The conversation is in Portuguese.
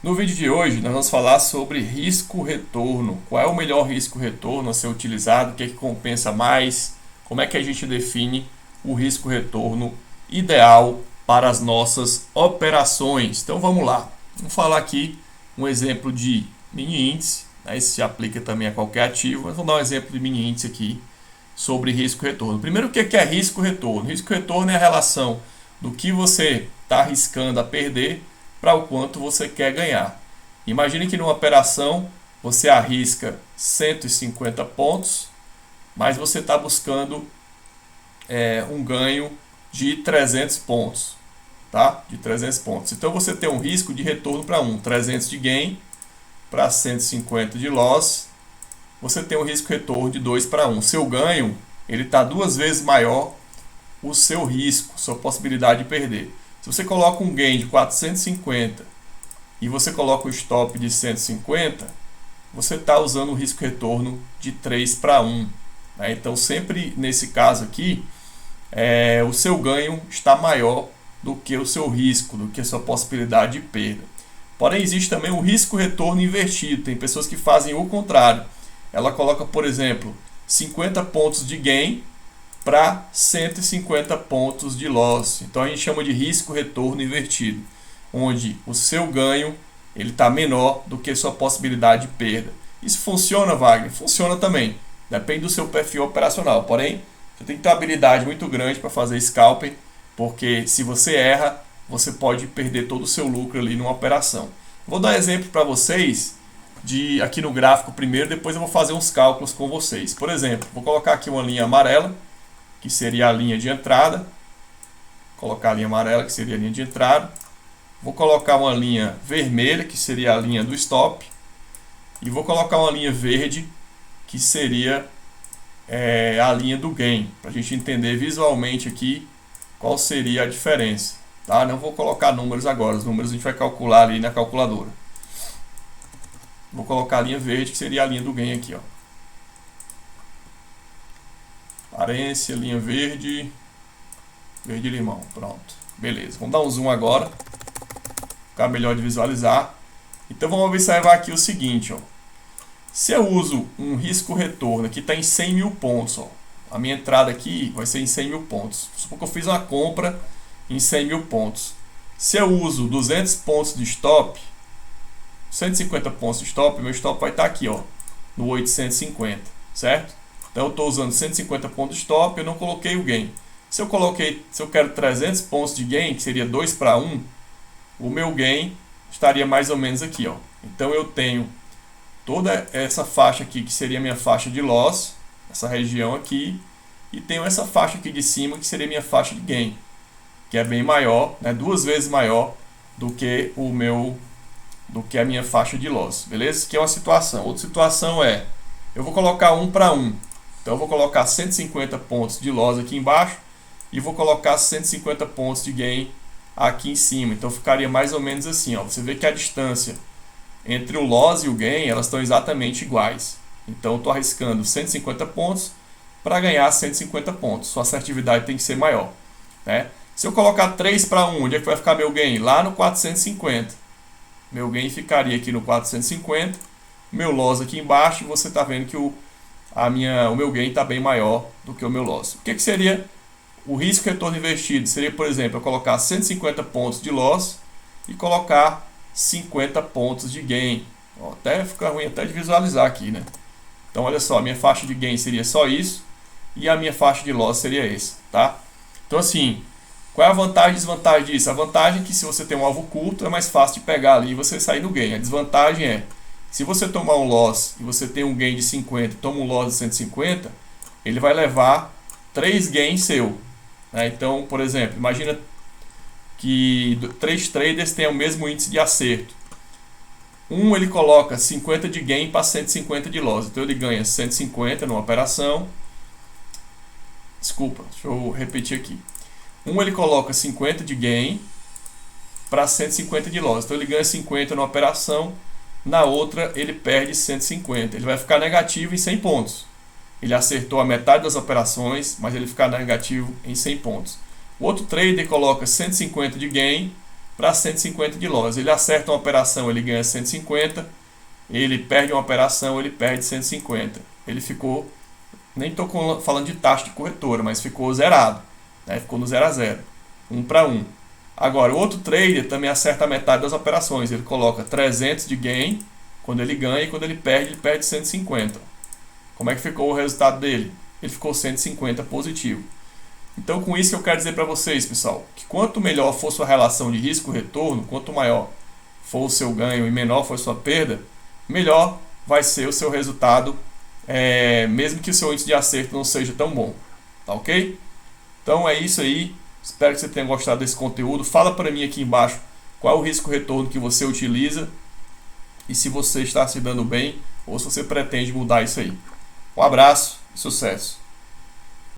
No vídeo de hoje nós vamos falar sobre risco-retorno. Qual é o melhor risco-retorno a ser utilizado? O que é que compensa mais? Como é que a gente define o risco-retorno ideal para as nossas operações? Então vamos lá. Vamos falar aqui um exemplo de mini índice. Isso se aplica também a qualquer ativo, mas vamos dar um exemplo de mini índice aqui sobre risco-retorno. Primeiro, o que é risco-retorno? Risco-retorno é a relação do que você está arriscando a perder para o quanto você quer ganhar. Imagine que numa operação você arrisca 150 pontos, mas você está buscando um ganho de 300 pontos. Tá? De 300 pontos. Então você tem um risco de retorno para 300 de gain para 150 de loss. Você tem um risco-retorno de 2 para 1. Seu ganho ele está 2 vezes maior o seu risco, sua possibilidade de perder. Se você coloca um gain de 450 e você coloca o stop de 150, você está usando o risco-retorno de 3 para 1. Né? Então, sempre nesse caso aqui, o seu ganho está maior do que o seu risco, do que a sua possibilidade de perda. Porém, existe também o risco-retorno invertido. Tem pessoas que fazem o contrário. Ela coloca, por exemplo, 50 pontos de gain para 150 pontos de loss. Então a gente chama de risco-retorno invertido, onde o seu ganho ele está menor do que sua possibilidade de perda. Isso funciona, Wagner? Funciona também. Depende do seu perfil operacional. Porém, você tem que ter uma habilidade muito grande para fazer scalping, porque se você erra, você pode perder todo o seu lucro ali numa operação. Vou dar um exemplo para vocês aqui no gráfico primeiro, depois eu vou fazer uns cálculos com vocês. Por exemplo, vou colocar aqui uma linha amarela, que seria a linha de entrada. Vou colocar a linha amarela, que seria a linha de entrada. Vou colocar uma linha vermelha, que seria a linha do stop. E vou colocar uma linha verde, que seria a linha do gain, para a gente entender visualmente aqui qual seria a diferença. Tá? Não vou colocar números agora, os números a gente vai calcular ali na calculadora. Vou colocar a linha verde, que seria a linha do gain aqui, ó. Aparência, linha verde, verde limão, pronto, beleza. Vamos dar um zoom agora, ficar melhor de visualizar. Então vamos observar aqui o seguinte, ó. Se eu uso um risco-retorno que está em 100 mil pontos, ó, a minha entrada aqui vai ser em 100 mil pontos. Suponho que eu fiz uma compra em 100 mil pontos. Se eu uso 200 pontos de stop, 150 pontos de stop, meu stop vai estar aqui, ó, no 850, certo? Então eu estou usando 150 pontos de stop, eu não coloquei o gain. Se eu quero 300 pontos de gain, que seria 2 para 1, o meu gain estaria mais ou menos aqui, ó. Então eu tenho toda essa faixa aqui, que seria a minha faixa de loss, essa região aqui, e tenho essa faixa aqui de cima, que seria a minha faixa de gain, que é bem maior, né, 2 vezes maior do que a minha faixa de loss, beleza? Que é uma situação. Outra situação é, eu vou colocar 1 para 1. Então eu vou colocar 150 pontos de loss aqui embaixo e vou colocar 150 pontos de gain aqui em cima. Então ficaria mais ou menos assim, ó. Você vê que a distância entre o loss e o gain, elas estão exatamente iguais. Então eu estou arriscando 150 pontos para ganhar 150 pontos. Sua assertividade tem que ser maior, né? Se eu colocar 3 para 1, onde é que vai ficar meu gain? Lá no 450. Meu gain ficaria aqui no 450. Meu loss aqui embaixo, e você está vendo que o meu gain está bem maior do que o meu loss. O que seria o risco-retorno invertido? Seria, por exemplo, eu colocar 150 pontos de loss e colocar 50 pontos de gain. Ó, até fica ruim até de visualizar aqui, né? Então, olha só, a minha faixa de gain seria só isso e a minha faixa de loss seria essa, tá? Então, assim, qual é a vantagem e desvantagem disso? A vantagem é que se você tem um alvo curto, é mais fácil de pegar ali e você sair no gain. A desvantagem é, se você tomar um loss e você tem um gain de 50 e toma um loss de 150, ele vai levar 3 gains seu. Né? Então, por exemplo, imagina que 3 traders têm o mesmo índice de acerto. Um ele coloca 50 de gain para 150 de loss. Então ele ganha 150 numa operação. Desculpa, deixa eu repetir aqui. Um ele coloca 50 de gain para 150 de loss. Então ele ganha 50 numa operação. Na outra ele perde 150, ele vai ficar negativo em 100 pontos. Ele acertou a metade das operações, mas ele fica negativo em 100 pontos. O outro trader coloca 150 de gain para 150 de loss. Ele acerta uma operação, ele ganha 150, ele perde uma operação, ele perde 150. Ele ficou, nem estou falando de taxa de corretora, mas ficou zerado, né? Ficou no 0 a 0, 1 para 1. Agora, o outro trader também acerta a metade das operações. Ele coloca 300 de gain quando ele ganha, e quando ele perde 150. Como é que ficou o resultado dele? Ele ficou 150 positivo. Então, com isso que eu quero dizer para vocês, pessoal, que quanto melhor for sua relação de risco-retorno, quanto maior for o seu ganho e menor for a sua perda, melhor vai ser o seu resultado, mesmo que o seu índice de acerto não seja tão bom. Tá ok? Então é isso aí. Espero que você tenha gostado desse conteúdo. Fala para mim aqui embaixo qual é o risco-retorno que você utiliza e se você está se dando bem ou se você pretende mudar isso aí. Um abraço e sucesso!